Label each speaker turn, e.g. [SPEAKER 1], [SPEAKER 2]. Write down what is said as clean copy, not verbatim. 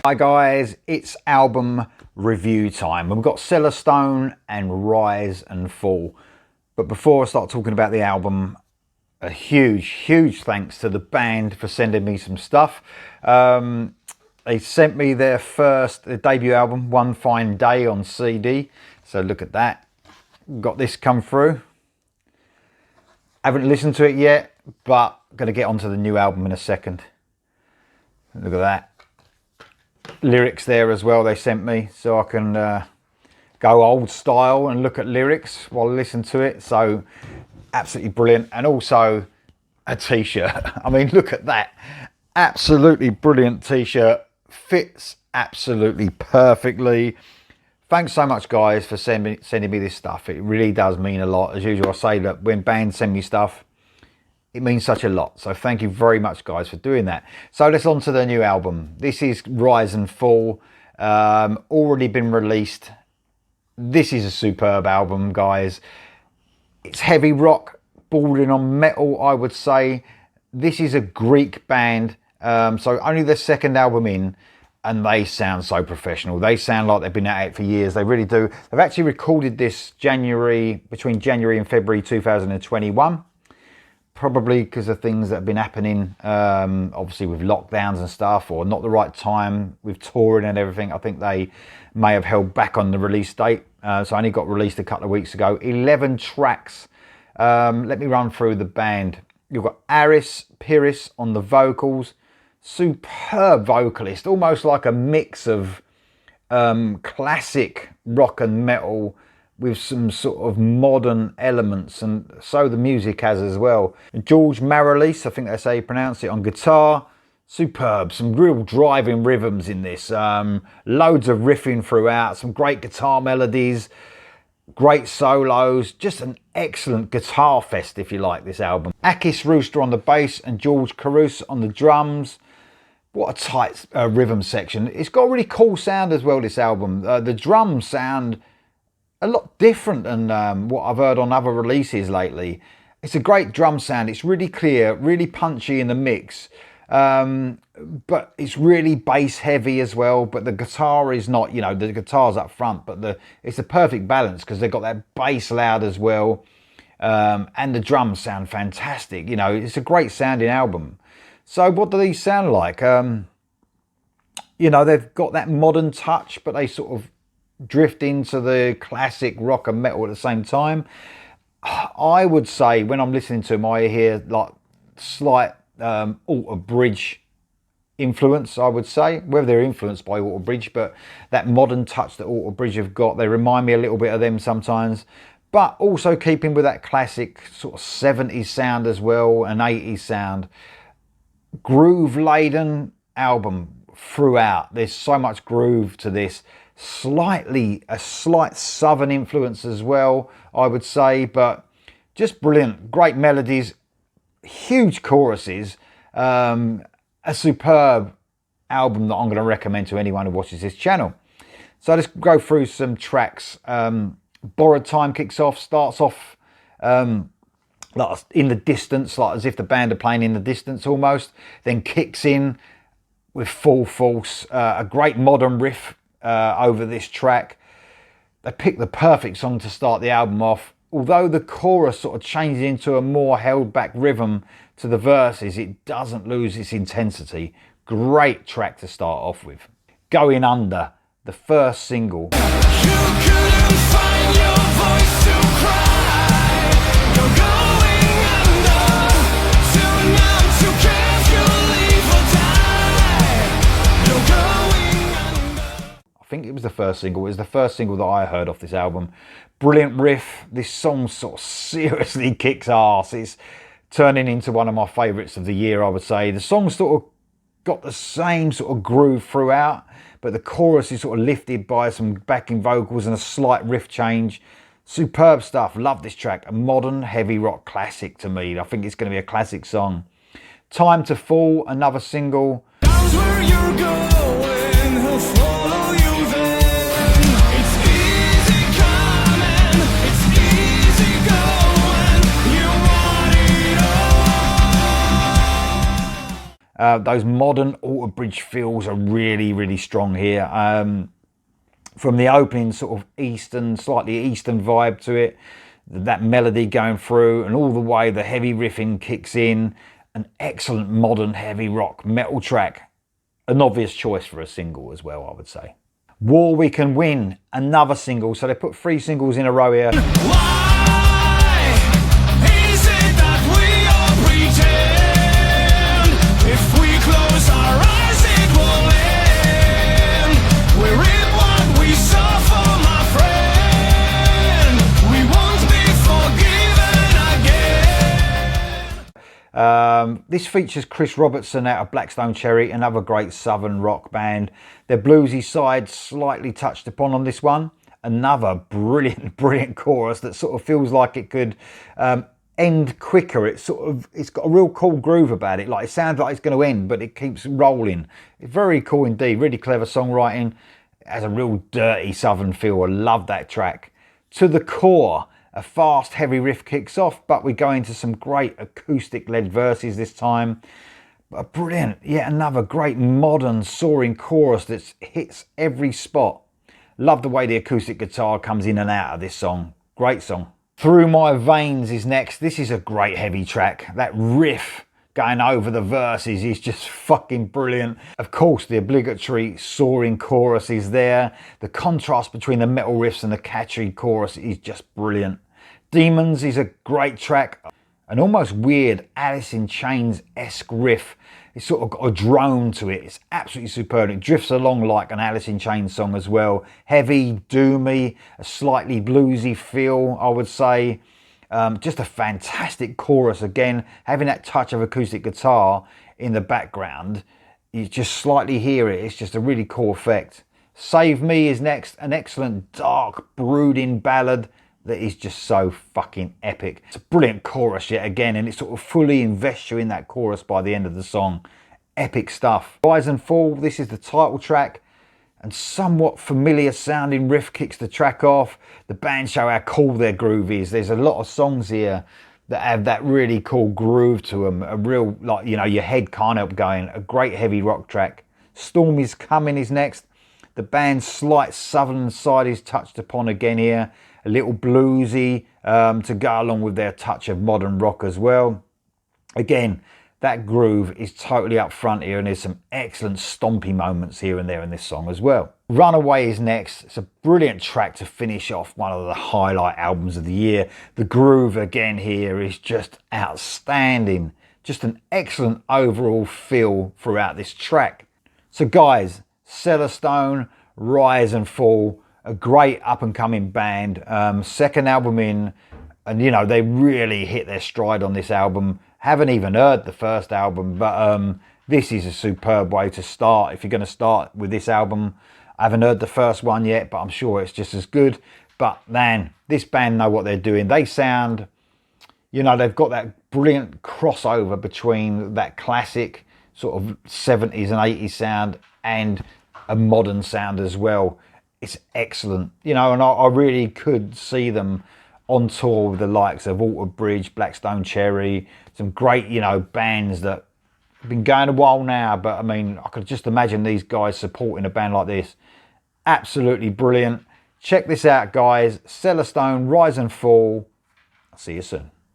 [SPEAKER 1] Hi guys, it's album review time. We've got Cellar and Rise and Fall. But before I start talking about the album, a huge thanks to the band for sending me some stuff. They sent me their debut album, One Fine Day, on CD. So look at that. Got this come through. Haven't listened to it yet, but going to get onto the new album in a second. Look at that. Lyrics there as well they sent me, so I can go old style and look at lyrics while I listen to it. So absolutely brilliant. And also a t-shirt. I mean, look at that. Absolutely brilliant t-shirt. Fits absolutely perfectly. Thanks so much guys for sending me this stuff. It really does mean a lot. As usual, I say that when bands send me stuff, it means such a lot. So thank you very much guys for doing that. So let's on to the new album. This is Rise and Fall. Already been released. This is a superb album, guys. It's heavy rock, bordering on metal, I would say. This is a Greek band. So only their second album in, and they sound so professional. They sound like they've been at it for years. They really do. They've actually recorded this between January and February 2021. Probably because of things that have been happening, obviously with lockdowns and stuff, or not the right time with touring and everything. I think they may have held back on the release date. So only got released a couple of weeks ago. 11 tracks. Let me run through the band. You've got Aris Pyrrhis on the vocals. Superb vocalist, almost like a mix of classic rock and metal with some sort of modern elements, and so the music has as well. George Marilis, I think that's how you pronounce it, on guitar. Superb, some real driving rhythms in this. Loads of riffing throughout, some great guitar melodies, great solos, just an excellent guitar fest if you like this album. Akis Rooster on the bass and George Carus on the drums. What a tight rhythm section. It's got a really cool sound as well, this album. The drums sound a lot different than what I've heard on other releases lately. It's a great drum sound. It's really clear, really punchy in the mix. But it's really bass heavy as well. But the guitar is not, the guitar's up front, but it's a perfect balance because they've got that bass loud as well. And the drums sound fantastic. It's a great sounding album. So what do these sound like? They've got that modern touch, but they sort of drift into the classic rock and metal at the same time. I would say when I'm listening to them, I hear like slight Alter Bridge influence, I would say. Whether they're influenced by Alter Bridge, but that modern touch that Alter Bridge have got, they remind me a little bit of them sometimes. But also keeping with that classic sort of 70s sound as well, and 80s sound. Groove-laden album throughout. There's so much groove to this. A slight southern influence as well, I would say, but just brilliant. Great melodies, huge choruses. A superb album that I'm going to recommend to anyone who watches this channel. So let's go through some tracks. Borah Time kicks off, starts off like in the distance, like as if the band are playing in the distance almost, then kicks in with full force. A great modern riff over this track. They picked the perfect song to start the album off. Although the chorus sort of changes into a more held back rhythm to the verses, it doesn't lose its intensity. Great track to start off with. Going Under, the first single. You couldn't find your voice to cry. You're going under, too numb to carefully or die. You're going under. I think it was the first single. It was the first single that I heard off this album. Brilliant riff. This song sort of seriously kicks ass. It's turning into one of my favourites of the year, I would say. The song sort of got the same sort of groove throughout, but the chorus is sort of lifted by some backing vocals and a slight riff change. Superb stuff. Love this track. A modern heavy rock classic to me. I think it's going to be a classic song. Time to Fall, another single. That's where you're going, he'll follow you then. It's easy coming, it's easy going. You want it all. Those modern Alter Bridge feels are really strong here. From the opening sort of eastern, slightly eastern vibe to it, that melody going through, and all the way the heavy riffing kicks in. An excellent modern heavy rock metal track. An obvious choice for a single as well, I would say. War We Can Win, another single. So they put 3 singles in a row here.
[SPEAKER 2] Why is it that we all pretend if we close our eyes it will end? We reap what we suffer, my friend. We won't be forgiven again.
[SPEAKER 1] This features Chris Robertson out of Blackstone Cherry, another great southern rock band. Their bluesy side slightly touched upon on this one. Another brilliant chorus that sort of feels like it could end quicker. It's got a real cool groove about it. Like, it sounds like it's going to end, but it keeps rolling. It's very cool indeed. Really clever songwriting. It has a real dirty southern feel. I love that track. To the Core. A fast, heavy riff kicks off, but we go into some great acoustic-led verses this time. But brilliant, yet another great modern soaring chorus that hits every spot. Love the way the acoustic guitar comes in and out of this song. Great song. Through My Veins is next. This is a great heavy track. That riff going over the verses is just fucking brilliant. Of course, the obligatory soaring chorus is there. The contrast between the metal riffs and the catchy chorus is just brilliant. Demons is a great track. An almost weird Alice in Chains-esque riff. It's sort of got a drone to it. It's absolutely superb. It drifts along like an Alice in Chains song as well. Heavy, doomy, a slightly bluesy feel, I would say. Just a fantastic chorus again. Having that touch of acoustic guitar in the background, you just slightly hear it. It's just a really cool effect. Save Me is next. An excellent, dark, brooding ballad that is just so fucking epic. It's a brilliant chorus yet again, and it sort of fully invests you in that chorus by the end of the song. Epic stuff. Rise and Fall, this is the title track, and somewhat familiar sounding riff kicks the track off. The band show how cool their groove is. There's a lot of songs here that have that really cool groove to them. A real, like, you know, your head can't help going. A great heavy rock track. Storm Is Coming is next. The band's slight southern side is touched upon again here. A little bluesy to go along with their touch of modern rock as well. Again, that groove is totally up front here, and there's some excellent stompy moments here and there in this song as well. Runaway is next. It's a brilliant track to finish off one of the highlight albums of the year. The groove again here is just outstanding. Just an excellent overall feel throughout this track. So guys, Cellar, Rise and Fall. A great up-and-coming band, second album in, and you know, they really hit their stride on this album. Haven't even heard the first album, but this is a superb way to start. If you're going to start with this album, I haven't heard the first one yet, but I'm sure it's just as good. But man, this band know what they're doing. They sound, you know, they've got that brilliant crossover between that classic sort of 70s and 80s sound and a modern sound as well. It's excellent, you know, and I really could see them on tour with the likes of Alter Bridge, Blackstone Cherry, some great, you know, bands that have been going a while now, but I mean, I could just imagine these guys supporting a band like this. Absolutely brilliant. Check this out, guys. Cellar, Rise and Fall. I'll see you soon.